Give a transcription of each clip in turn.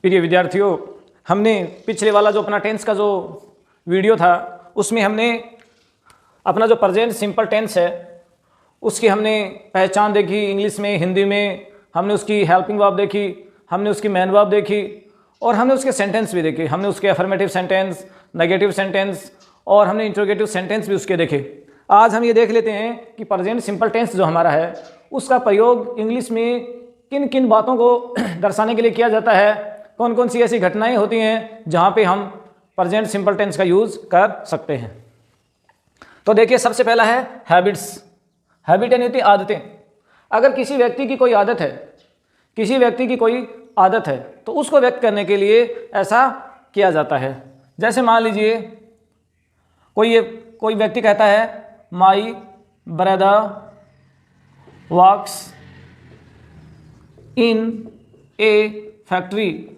प्रिय विद्यार्थियों, हमने पिछले वाला जो अपना टेंस का जो वीडियो था उसमें हमने अपना जो प्रेजेंट सिंपल टेंस है उसकी हमने पहचान देखी, इंग्लिश में, हिंदी में हमने उसकी हेल्पिंग वर्ब देखी, हमने उसकी मेन वर्ब देखी और हमने उसके सेंटेंस भी देखे। हमने उसके अफर्मेटिव सेंटेंस, नेगेटिव सेंटेंस और हमने इंट्रोगेटिव सेंटेंस भी उसके देखे। आज हम ये देख लेते हैं कि प्रेजेंट सिंपल टेंस जो हमारा है उसका प्रयोग इंग्लिश में किन किन बातों को दर्शाने के लिए किया जाता है, कौन कौन सी ऐसी घटनाएं होती हैं जहाँ पे हम प्रेजेंट सिंपल टेंस का यूज़ कर सकते हैं। तो देखिए, सबसे पहला है हैबिट्स। हैबिट यानी होती आदतें। अगर किसी व्यक्ति की कोई आदत है, किसी व्यक्ति की कोई आदत है तो उसको व्यक्त करने के लिए ऐसा किया जाता है। जैसे मान लीजिए कोई व्यक्ति कहता है my brother works in A factory.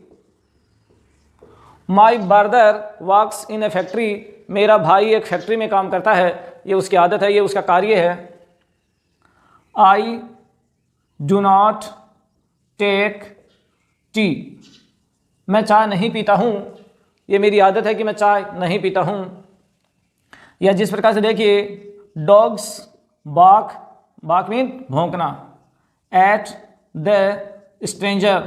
My brother works in A factory, मेरा भाई एक फैक्ट्री में काम करता है, ये उसकी आदत है, ये उसका कार्य है। I do not take tea, मैं चाय नहीं पीता हूँ, ये मेरी आदत है कि मैं चाय नहीं पीता हूँ। या जिस प्रकार से देखिए, डॉग्स बार्क, बार्क मीन भौंकना, एट द स्ट्रेंजर,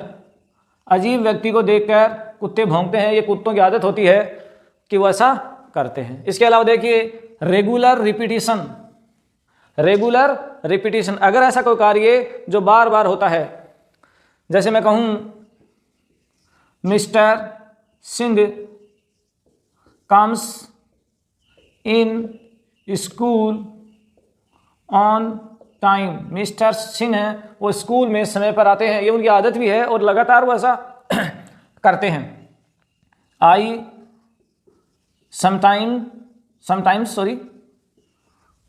अजीब व्यक्ति को देखकर कुत्ते भौंकते हैं, ये कुत्तों की आदत होती है कि वो ऐसा करते हैं। इसके अलावा देखिए रेगुलर रिपीटिशन। रेगुलर रिपीटिशन, अगर ऐसा कोई कार्य जो बार बार होता है, जैसे मैं कहूँ mister Singh comes in school on time, mister Singh है वो स्कूल में समय पर आते हैं, ये उनकी आदत भी है और लगातार वो ऐसा करते हैं। I sometimes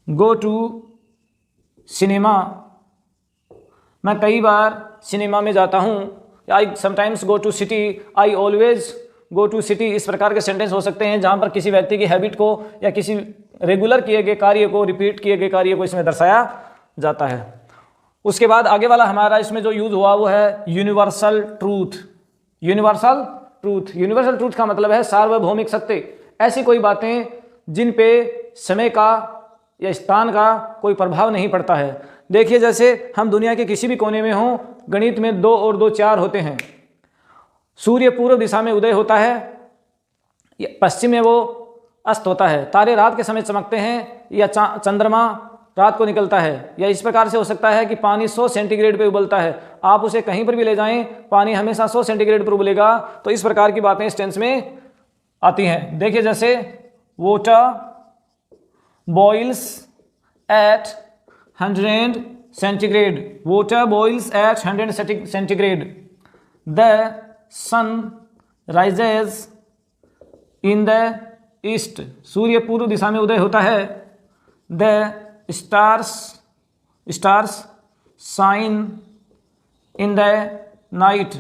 go to cinema, मैं कई बार सिनेमा में जाता हूँ। I sometimes go to city, I always go to city, इस प्रकार के सेंटेंस हो सकते हैं जहाँ पर किसी व्यक्ति की हैबिट को या किसी रेगुलर किए गए कार्य को, रिपीट किए गए कार्य को इसमें दर्शाया जाता है। उसके बाद आगे वाला हमारा इसमें जो यूज हुआ वो है universal truth. Universal truth, universal truth का मतलब है सार्वभौमिक सत्य, ऐसी कोई बातें जिन पे समय का या स्थान का कोई प्रभाव नहीं पड़ता है। देखिए, जैसे हम दुनिया के किसी भी कोने में हों, गणित में 2 और 2 4 होते हैं। सूर्य पूर्व दिशा में उदय होता है, पश्चिम में वो अस्त होता है। तारे रात के समय चमकते हैं या चंद्रमा रात को निकलता है। या इस प्रकार से हो सकता है कि पानी 100 सेंटीग्रेड पे उबलता है, आप उसे कहीं पर भी ले जाएं, पानी हमेशा 100 सेंटीग्रेड पर उबलेगा। तो इस प्रकार की बातें इस टेंस में आती हैं। देखिए, जैसे water boils at 100 centigrade, water boils at 100 centigrade. The sun rises in the east, सूर्य पूर्व दिशा में उदय होता है। The stars shine in the night,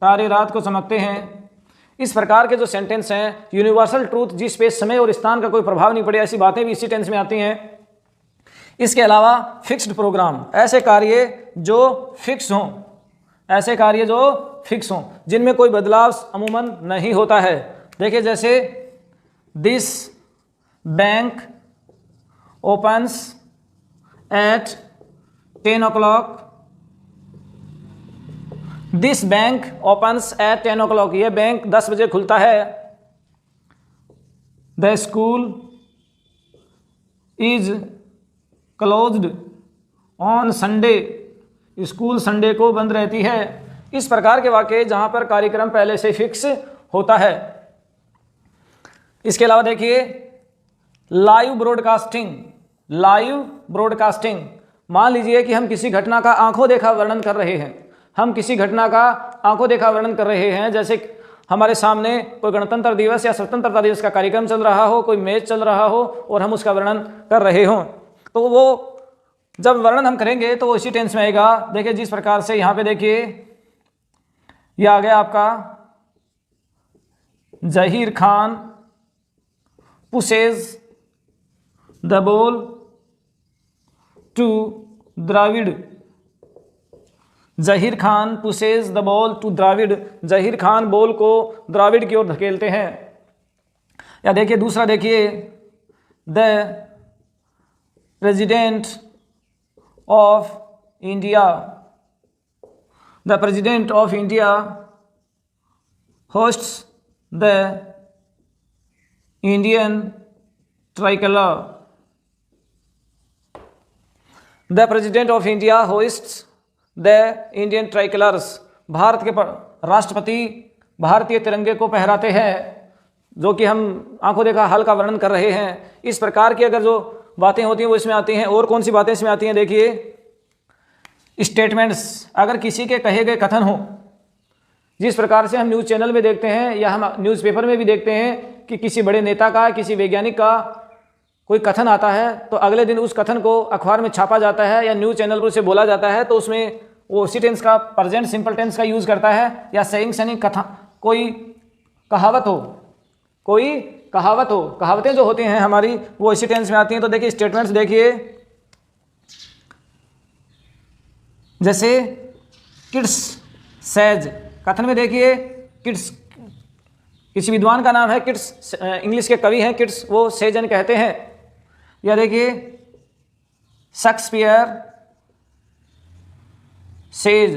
तारे रात को चमकते हैं। इस प्रकार के जो सेंटेंस हैं, यूनिवर्सल ट्रूथ, जिस पे समय और स्थान का कोई प्रभाव नहीं पड़े, ऐसी बातें भी इसी टेंस में आती हैं। इसके अलावा फिक्स्ड प्रोग्राम, ऐसे कार्य जो फिक्स हों, ऐसे कार्य जो फिक्स हों, जिनमें कोई बदलाव अमूमन नहीं होता है। देखिए, जैसे this bank opens eight 10 o'clock, this bank opens eight 10 o'clock, यह बैंक 10 बजे खुलता है। The school is closed on Sunday, school Sunday को बंद रहती है। इस प्रकार के वाक्य जहां पर कार्यक्रम पहले से फिक्स होता है। इसके अलावा देखिए लाइव ब्रॉडकास्टिंग। लाइव ब्रॉडकास्टिंग, मान लीजिए कि हम किसी घटना का आंखों देखा वर्णन कर रहे हैं, हम किसी घटना का आंखों देखा वर्णन कर रहे हैं, जैसे हमारे सामने कोई गणतंत्र दिवस या स्वतंत्रता दिवस का कार्यक्रम चल रहा हो, कोई मैच चल रहा हो और हम उसका वर्णन कर रहे हों, तो वो जब वर्णन हम करेंगे तो वो इसी टेंस में आएगा। देखिए, जिस प्रकार से यहाँ पे देखिए, यह आ गया आपका Zaheer Khan pushes the ball to Dravid, Zaheer Khan pushes the ball to Dravid, Zaheer Khan ball को द्राविड की ओर धकेलते हैं। या देखिए दूसरा, देखिए the president of India, the president of India hoists the Indian tricolour, the president of India hoists the Indian tricolours, Bharat के राष्ट्रपति भारतीय तिरंगे को फहराते हैं, जो कि हम आंखों देखा हल का वर्णन कर रहे हैं। इस प्रकार की अगर जो बातें होती हैं वो इसमें आती हैं। और कौन सी बातें इसमें आती हैं, देखिए स्टेटमेंट्स, अगर किसी के कहे गए कथन हो, जिस प्रकार से हम न्यूज़ चैनल में देखते हैं या हम न्यूज़पेपर में भी देखते हैं कि किसी बड़े नेता का, किसी वैज्ञानिक का कोई कथन आता है तो अगले दिन उस कथन को अखबार में छापा जाता है या न्यूज़ चैनल पर उसे बोला जाता है, तो उसमें वो उसी टेंस का, प्रेजेंट सिंपल टेंस का यूज़ करता है। या सेइंग यानी कथा, कोई कहावत हो, कोई कहावत हो, कहावतें जो होती हैं हमारी वो इसी टेंस में आती हैं। तो देखिए स्टेटमेंट्स, देखिए जैसे किड्स सेज, कथन में देखिए किड्स, किसी विद्वान का नाम है किड्स, इंग्लिश के कवि हैं किड्स, वो सेजन कहते हैं। या देखिए शेक्सपियर सेज,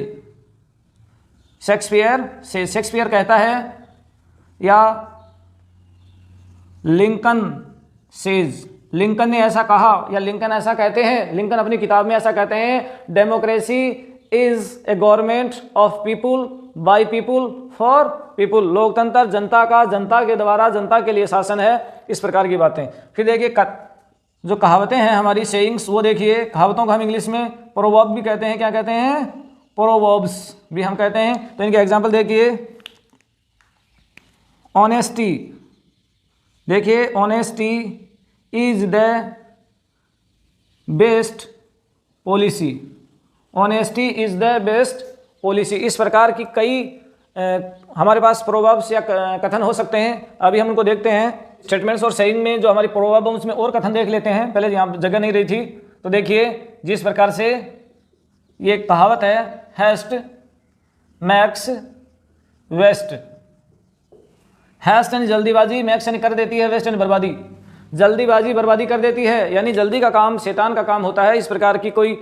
शेक्सपियर से, शेक्सपियर कहता है। या लिंकन सेज, लिंकन ने ऐसा कहा या लिंकन ऐसा कहते हैं, लिंकन अपनी किताब में ऐसा कहते हैं, democracy is a government of people by people for people, लोकतंत्र जनता का, जनता के द्वारा, जनता के लिए शासन है। इस प्रकार की बातें। फिर देखिए जो कहावतें हैं हमारी सेइंग्स, वो देखिए कहावतों को हम इंग्लिश में प्रोवर्ब भी कहते हैं। क्या कहते हैं? प्रोवर्ब्स भी हम कहते हैं। तो इनके एग्जाम्पल देखिए, ऑनेस्टी, देखिए honesty is the best policy, honesty is the best policy. इस प्रकार की कई हमारे पास प्रोवर्ब्स या कथन हो सकते हैं। अभी हम उनको देखते हैं। स्टेटमेंट्स और सेइंग में जो हमारी प्रोवर्ब है उसमें और कथन देख लेते हैं। पहले यहाँ जगह नहीं रही थी, तो देखिए जिस प्रकार से ये कहावत है, हैस्ट मैक्स वेस्ट, हैस्ट यानी जल्दीबाजी, मैक्स यानी कर देती है, वेस्ट यानी बर्बादी, जल्दीबाजी बर्बादी कर देती है, यानी जल्दी का काम शैतान का काम होता है। इस प्रकार की कोई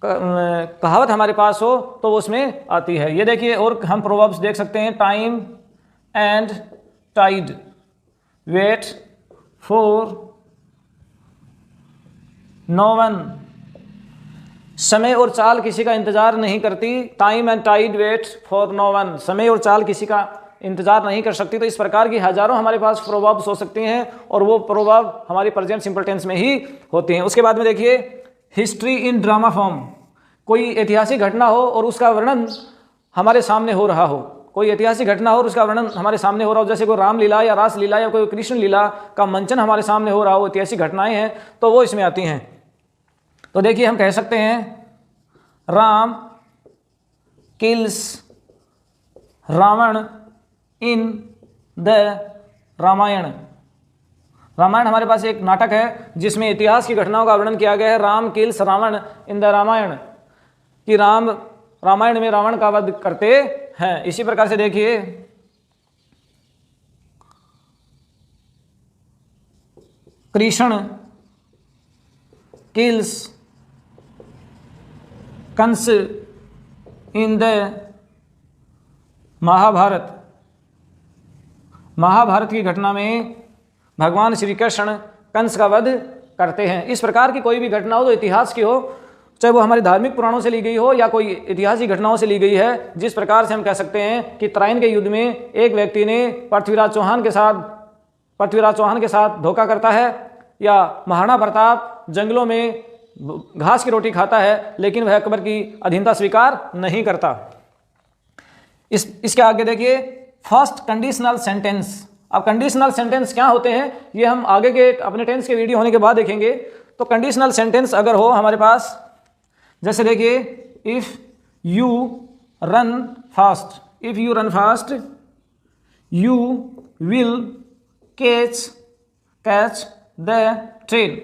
कहावत हमारे पास हो तो वो उसमें आती है। ये देखिए और हम प्रोवर्ब्स देख सकते हैं, time and tide wait for no one, समय और चाल किसी का इंतजार नहीं करती। Time and tide wait for no one, समय और चाल किसी का इंतजार नहीं कर सकती। तो इस प्रकार की हजारों हमारे पास प्रोवर्ब्स हो सकती हैं और वो प्रोवर्ब हमारी प्रेजेंट सिंपल टेंस में ही होती हैं। उसके बाद में देखिए हिस्ट्री इन ड्रामा फॉर्म, कोई ऐतिहासिक घटना हो और उसका वर्णन हमारे सामने हो रहा हो, कोई ऐतिहासिक घटना हो और उसका वर्णन हमारे सामने हो रहा हो, जैसे कोई रामलीला या रासलीला या कोई कृष्ण लीला का मंचन हमारे सामने हो रहा हो, ऐतिहासिक घटनाएं हैं, तो वो इसमें आती हैं। तो देखिए हम कह सकते हैं, Ram kills Ravana in the Ramayana. Ramayana हमारे पास एक नाटक है जिसमें इतिहास की घटनाओं का वर्णन किया गया है। Ram kills Ravana in the Ramayana, कि राम रामायण में रावण का वध करते हैं। इसी प्रकार से देखिए Krishna kills Kansa in the Mahabharata, Mahabharata की घटना में भगवान श्री कृष्ण कंस का वध करते हैं। इस प्रकार की कोई भी घटना हो तो इतिहास की हो, चाहे वो हमारी धार्मिक पुराणों से ली गई हो या कोई ऐतिहासिक घटनाओं से ली गई है। जिस प्रकार से हम कह सकते हैं कि तराइन के युद्ध में एक व्यक्ति ने पृथ्वीराज चौहान के साथ धोखा करता है, या महाराणा प्रताप जंगलों में घास की रोटी खाता है लेकिन वह अकबर की अधीनता स्वीकार नहीं करता। इसके आगे देखिए फर्स्ट कंडीशनल सेंटेंस। अब कंडीशनल सेंटेंस क्या होते हैं ये हम आगे के अपने टेंस के वीडियो होने के बाद देखेंगे। तो कंडीशनल सेंटेंस अगर हो हमारे पास, जैसे देखिए if you run fast, if you run fast you will catch the train,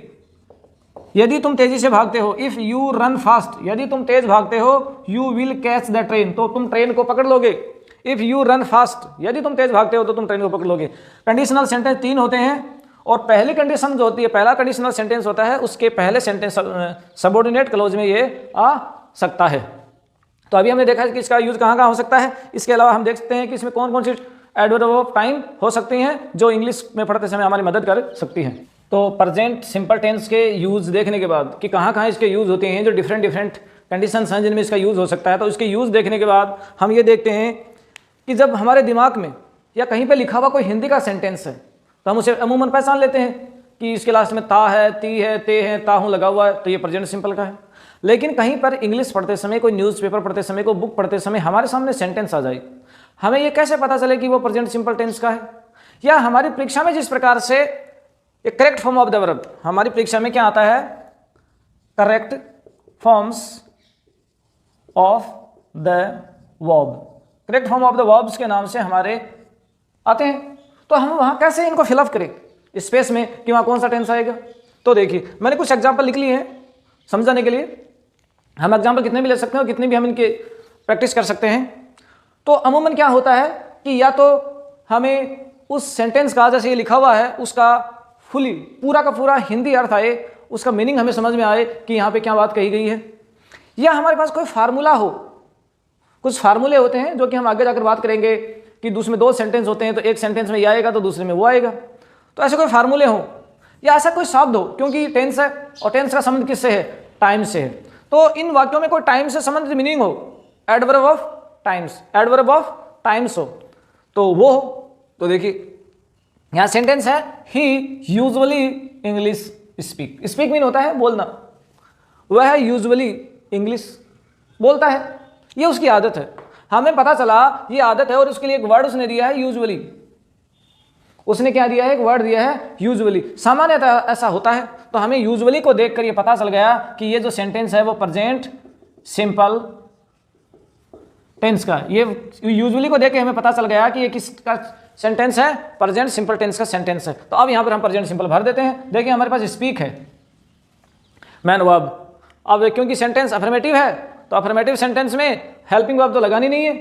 यदि तुम तेजी से भागते हो, इफ यू रन फास्ट, यदि तुम तेज भागते हो, you will catch the train, तो तुम ट्रेन को पकड़ लोगे। इफ यू रन फास्ट, यदि तुम तेज भागते हो तो तुम ट्रेन को पकड़ लोगे। कंडीशनल सेंटेंस 3 होते हैं, और पहली कंडीशन जो होती है, पहला कंडीशनल सेंटेंस होता है, उसके पहले सेंटेंस सबऑर्डिनेट क्लॉज में ये आ सकता है। तो अभी हमने देखा है कि इसका यूज कहाँ कहाँ हो सकता है। इसके अलावा हम देख सकते हैं कि इसमें कौन कौन सी एडवर्ब ऑफ टाइम हो सकती हैं जो इंग्लिश में पढ़ते समय हमारी मदद कर सकती हैं। तो प्रेजेंट सिंपल टेंस के यूज देखने के बाद कि कहाँ कहाँ इसके यूज होते हैं, जो डिफरेंट डिफरेंट कंडीशंस हैं जिनमें इसका यूज हो सकता है, तो इसके यूज देखने के बाद हम ये देखते हैं कि जब हमारे दिमाग में या कहीं पे लिखा हुआ कोई हिंदी का सेंटेंस है तो हम उसे अमूमन पहचान लेते हैं कि इसके लास्ट में ता है, ती है, ते है, ताहू लगा हुआ है, तो ये प्रेजेंट सिंपल का है। लेकिन कहीं पर इंग्लिश पढ़ते समय, कोई न्यूज़पेपर पढ़ते समय, कोई बुक पढ़ते समय हमारे सामने सेंटेंस आ जाए, हमें ये कैसे पता चले कि वो प्रेजेंट सिंपल टेंस का है? या हमारी परीक्षा में जिस प्रकार से एक correct form of the verb, हमारी परीक्षा में क्या आता है, correct forms of the verb, correct form of the verbs के नाम से हमारे आते हैं, तो हम वहाँ कैसे इनको फिलअप करें स्पेस में कि वहाँ कौन सा टेंस आएगा? तो देखिए मैंने कुछ एग्जाम्पल लिख लिए हैं समझाने के लिए। हम एग्जाम्पल कितने भी ले सकते हैं और कितने भी हम इनके प्रैक्टिस कर सकते हैं। तो अमूमन क्या होता है कि या तो हमें उस सेंटेंस का जैसे ये लिखा हुआ है उसका फुली पूरा का पूरा हिंदी अर्थ आए, उसका मीनिंग हमें समझ में आए कि यहाँ पे क्या बात कही गई है, या हमारे पास कोई फार्मूला हो। कुछ फार्मूले होते हैं जो कि हम आगे जाकर बात करेंगे कि दूसरे 2 सेंटेंस होते हैं, तो एक सेंटेंस में ये आएगा तो दूसरे में वो आएगा। तो ऐसे कोई फार्मूले हो या ऐसा कोई शब्द हो, क्योंकि टेंस है और टेंस का संबंध किससे है, टाइम से है। तो इन वाक्यों में कोई टाइम से संबंधित मीनिंग हो, adverb of times, adverb of times हो, तो वो हो। तो देखिए यहाँ सेंटेंस है, he usually English speak, speak mean होता है बोलना, वह यूजुअली इंग्लिश बोलता है, ये उसकी आदत है। हमें पता चला ये आदत है और उसके लिए एक वर्ड उसने दिया है यूजुअली। उसने क्या दिया है, एक वर्ड दिया है यूजुअली। सामान्यतः ऐसा होता है, तो हमें यूजुअली को देखकर ये पता चल गया कि ये जो सेंटेंस है वो प्रेजेंट सिंपल टेंस का, ये यूजुअली को देख के हमें पता चल गया कि ये किसका सेंटेंस है, प्रेजेंट सिंपल टेंस का सेंटेंस है। तो अब यहाँ पर हम प्रेजेंट सिंपल भर देते हैं। देखिए हमारे पास स्पीक है, मैन वर्ब। अब क्योंकि सेंटेंस अफर्मेटिव है तो अफर्मेटिव सेंटेंस में हेल्पिंग वर्ब तो लगानी नहीं है,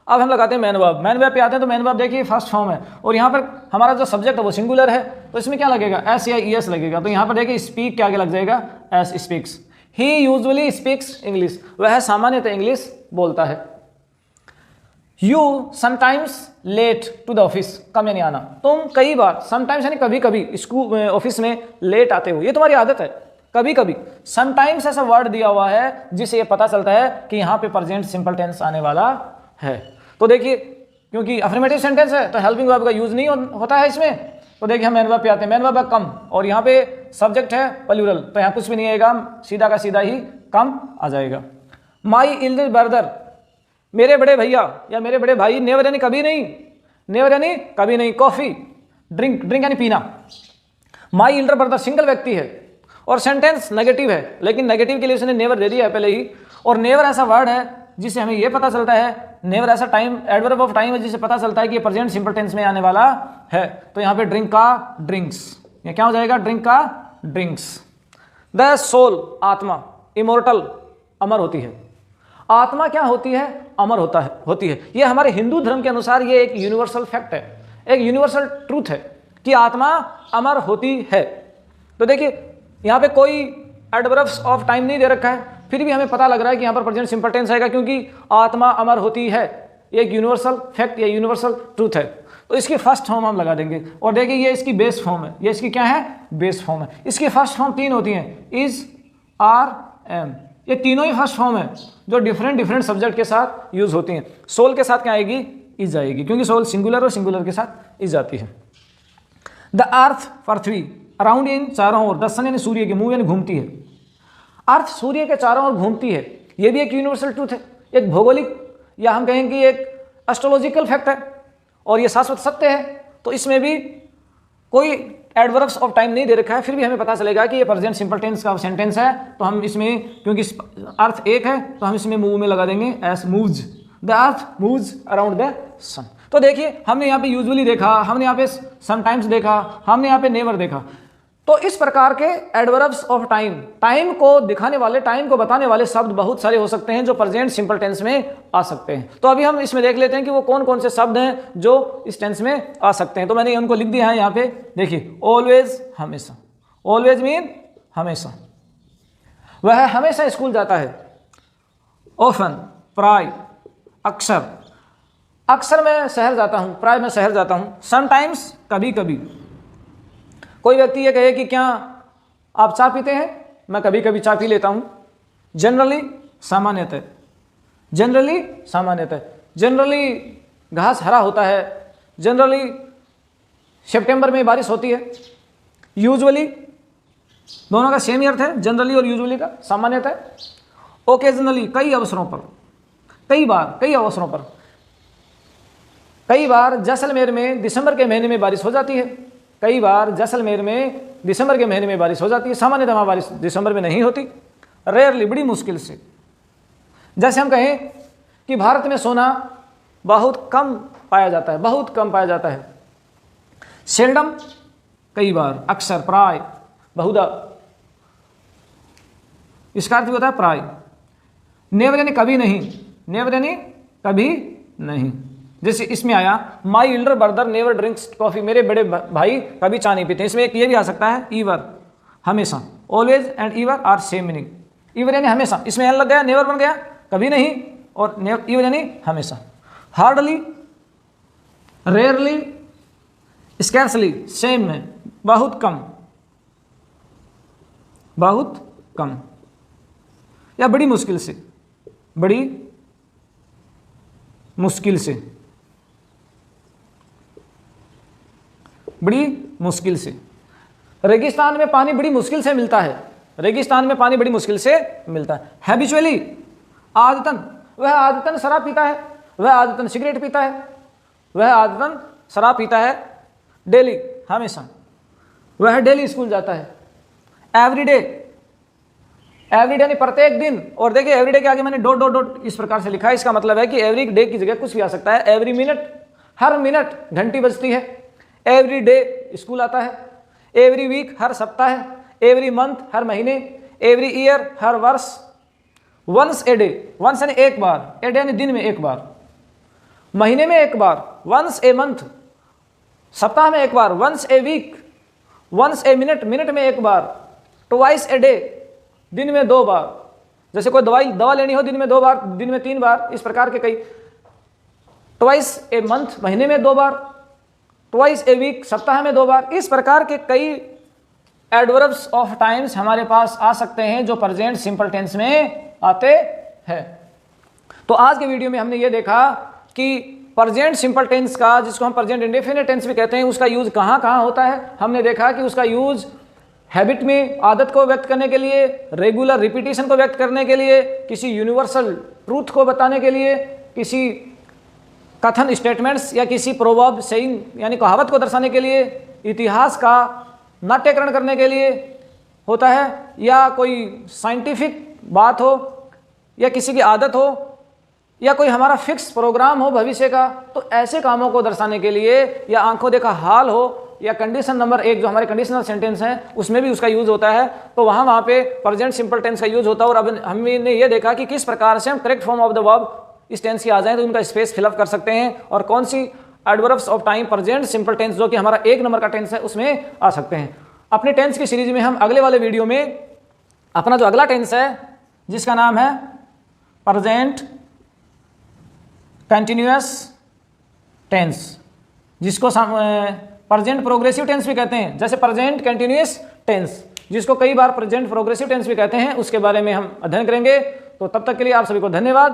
अब हम लगाते हैं मैन वर्ब। मैन वर्ब पे आते हैं तो मैन वर्ब देखिए फर्स्ट फॉर्म है और यहाँ पर हमारा जो सब्जेक्ट है वो सिंगुलर है, तो इसमें क्या लगेगा, एस या ई एस लगेगा। तो यहाँ पर देखिए स्पीक के आगे लग जाएगा S, speaks. He usually speaks English, वह सामान्यतः इंग्लिश बोलता है। You sometimes late to the office, come यानी आना, तुम कई बार, समटाइम्स यानी कभी कभी स्कूल ऑफिस में लेट आते हो, ये तुम्हारी आदत है कभी कभी। समटाइम्स ऐसा वर्ड दिया हुआ है जिससे ये पता चलता है कि यहाँ पे प्रेजेंट सिंपल टेंस आने वाला है। तो देखिए क्योंकि अफर्मेटिव सेंटेंस है तो हेल्पिंग वर्ब का यूज नहीं होता है इसमें, तो देखिए हम मैन वर्ब पे आते हैं। मैन वर्ब का कम, और यहाँ पे सब्जेक्ट है प्लूरल, तो यहाँ कुछ भी नहीं आएगा, सीधा का सीधा ही कम आ जाएगा। माई इल्डर ब्रदर, मेरे बड़े भैया या मेरे बड़े भाई, नेवर यानी कभी नहीं, नेवर यानी कभी नहीं। कॉफी, ड्रिंक, ड्रिंक यानी पीना। माई इल्डर ब्रदर सिंगल व्यक्ति है और सेंटेंस नेगेटिव है, लेकिन नेगेटिव के लिए उसने नेवर दे दिया है पहले ही। और नेवर ऐसा वर्ड है जिससे हमें यह पता चलता है, नेवर ऐसा टाइम एडवर्ब ऑफ टाइम है जिससे पता चलता है कि ये प्रेजेंट सिंपल टेंस में आने वाला है। तो यहाँ पे ड्रिंक का ड्रिंक्स, ये क्या हो जाएगा, ड्रिंक का ड्रिंक्स। द सोल, आत्मा, इमोर्टल, अमर होती है। आत्मा क्या होती है, अमर होती है। ये हमारे हिंदू धर्म के अनुसार ये एक यूनिवर्सल फैक्ट है, एक यूनिवर्सल ट्रूथ है कि आत्मा अमर होती है। तो देखिए यहाँ पे कोई एडवर्ब्स ऑफ टाइम नहीं दे रखा है, फिर भी हमें पता लग रहा है कि यहाँ पर प्रेजेंट सिंपल टेंस आएगा क्योंकि आत्मा अमर होती है, ये एक यूनिवर्सल फैक्ट या यूनिवर्सल ट्रूथ है। तो इसकी फर्स्ट फॉर्म हम लगा देंगे और देखिए ये इसकी बेस फॉर्म है, ये इसकी क्या है, बेस फॉर्म है। इसकी फर्स्ट फॉर्म 3 होती हैं, इज, आर, एम, ये तीनों ही फर्स्ट फॉर्म है जो डिफरेंट सब्जेक्ट के साथ यूज होती हैं। सोल के साथ क्या आएगी, इज आएगी, क्योंकि सोल सिंगुलर और सिंगुलर के साथ इज आती है। The earth, Prithvi, around in चारों ओर, द सन यानी सूर्य की, मूव यानी घूमती है। अर्थ सूर्य के चारों ओर घूमती है, ये भी एक यूनिवर्सल ट्रूथ है, एक भौगोलिक या हम कहें कि एक एस्ट्रोलॉजिकल फैक्ट है और ये शाश्वत सत्य है। तो इसमें भी कोई एडवर्ब्स ऑफ टाइम नहीं दे रखा है, फिर भी हमें पता चलेगा कि ये प्रेजेंट सिंपल टेंस का सेंटेंस है। तो हम इसमें क्योंकि अर्थ एक है तो हम इसमें मूव में लगा देंगे S, moves, the earth moves around the sun. तो देखिए हमने यहाँ पे यूजुअली देखा, हमने यहाँ पे समटाइम्स देखा, हमने यहाँ पे नेवर देखा। तो इस प्रकार के एडवर्ब्स ऑफ टाइम, टाइम को दिखाने वाले, टाइम को बताने वाले शब्द बहुत सारे हो सकते हैं जो प्रेजेंट सिंपल टेंस में आ सकते हैं। तो अभी हम इसमें देख लेते हैं कि वो कौन कौन से शब्द हैं जो इस टेंस में आ सकते हैं। तो मैंने उनको लिख दिया है यहाँ पे, देखिए ऑलवेज हमेशा, ऑलवेज मीन हमेशा, वह हमेशा स्कूल जाता है। ऑफन प्राय, अक्सर, अक्सर मैं शहर जाता हूँ, प्राय मैं शहर जाता हूँ। समटाइम्स कभी कभी, कोई व्यक्ति ये कहे कि क्या आप चाय पीते हैं, मैं कभी कभी चाय पी लेता हूँ। जनरली सामान्यतः, जनरली सामान्यतः, जनरली घास हरा होता है, जनरली सितंबर में बारिश होती है। यूजुअली, दोनों का सेम ही अर्थ है, जनरली और यूजुअली का, सामान्यतः। ओकेजनली, कई अवसरों पर, कई बार, कई अवसरों पर। कई बार जैसलमेर में दिसंबर के महीने में बारिश हो जाती है, कई बार जैसलमेर में दिसंबर के महीने में बारिश हो जाती है, सामान्यतः वहाँ बारिश दिसंबर में नहीं होती। रेयरली, बड़ी मुश्किल से। जैसे हम कहें कि भारत में सोना बहुत कम पाया जाता है, बहुत कम पाया जाता है। सेल्डम, कई बार, अक्सर, प्राय, बहुधा, इसका अर्थ भी होता है प्राय। नेवर यानी कभी नहीं, नेवर यानी कभी नहीं। जैसे इसमें आया my elder brother never drinks coffee, मेरे बड़े भाई कभी चाय नहीं पीते। इसमें एक ये भी आ सकता है ईवर, हमेशा। Always and ever are same meaning. Ever यानी हमेशा, इसमें एन लग गया, नेवर बन गया, कभी नहीं, और ईवर यानी हमेशा। हार्डली, रेयरली, स्कैर्सली, सेम में, बहुत कम, बहुत कम, या बड़ी मुश्किल से, बड़ी मुश्किल से, बड़ी मुश्किल से। रेगिस्तान में पानी बड़ी मुश्किल से मिलता है, रेगिस्तान में पानी बड़ी मुश्किल से मिलता है। हैबिचुअली, आदतन, वह आदतन शराब पीता है, वह आदतन सिगरेट पीता है, वह आदतन शराब पीता है। डेली, हमेशा, वह डेली स्कूल जाता है। एवरीडे, एवरीडे यानी प्रत्येक दिन। और देखिए एवरीडे के आगे मैंने डॉट डॉट डॉट इस प्रकार से लिखा है, इसका मतलब है कि एवरी डे की जगह कुछ भी आ सकता है। एवरी मिनट, हर मिनट घंटी बजती है। एवरी डे स्कूल आता है। एवरी वीक, हर सप्ताह। एवरी मंथ, हर महीने। एवरी ईयर, हर वर्ष। वंस ए डे, वंस यानी एक बार, ए डे यानी दिन में एक बार, महीने में एक बार। वंस ए मंथ, सप्ताह में एक बार। Once a week, once a minute, minute में एक बार। ट्वाइस ए डे, दिन में 2 बार। जैसे कोई दवा लेनी हो, दिन में 2 बार, दिन में 3 बार, इस प्रकार के कई। ट्वाइस ए मंथ, महीने में 2 बार। ट्वाइस ए वीक, सप्ताह में 2 बार। इस प्रकार के कई एडवर्ब्स ऑफ टाइम्स हमारे पास आ सकते हैं जो प्रेजेंट सिंपल टेंस में आते हैं। तो आज के वीडियो में हमने ये देखा कि प्रेजेंट सिंपल टेंस का, जिसको हम प्रेजेंट इंडेफिनिट टेंस भी कहते हैं, उसका यूज कहाँ कहाँ होता है। हमने देखा कि उसका यूज हैबिट में, आदत को व्यक्त करने के लिए, रेगुलर रिपीटिशन को व्यक्त करने के लिए, किसी यूनिवर्सल ट्रूथ को बताने के लिए, किसी कथन स्टेटमेंट्स या किसी प्रोवर्ब सेइंग यानी कहावत को दर्शाने के लिए, इतिहास का नाट्यकरण करने के लिए होता है, या कोई साइंटिफिक बात हो, या किसी की आदत हो, या कोई हमारा फिक्स प्रोग्राम हो भविष्य का, तो ऐसे कामों को दर्शाने के लिए, या आंखों देखा हाल हो, या कंडीशन नंबर 1 जो हमारे कंडीशनल सेंटेंस हैं उसमें भी उसका यूज होता है। तो वहाँ पे प्रेजेंट सिंपल टेंस का यूज होता है। और अब हमने ये देखा कि किस प्रकार से हम correct form of the verb इस टेंस की आ जाए तो उनका स्पेस फिलअप कर सकते हैं, और कौन सी adverbs of time present simple tense जो कि हमारा 1 नंबर का टेंस है उसमें आ सकते हैं। अपने टेंस की सीरीज में हम अगले वाले वीडियो में अपना जो अगला टेंस है जिसका नाम है प्रेजेंट कंटिन्यूअस टेंस, जिसको प्रेजेंट प्रोग्रेसिव टेंस भी कहते हैं, जैसे प्रेजेंट कंटिन्यूअस टेंस जिसको कई बार प्रेजेंट प्रोग्रेसिव टेंस भी कहते हैं, उसके बारे में हम अध्ययन करेंगे। तो तब तक के लिए आप सभी को धन्यवाद।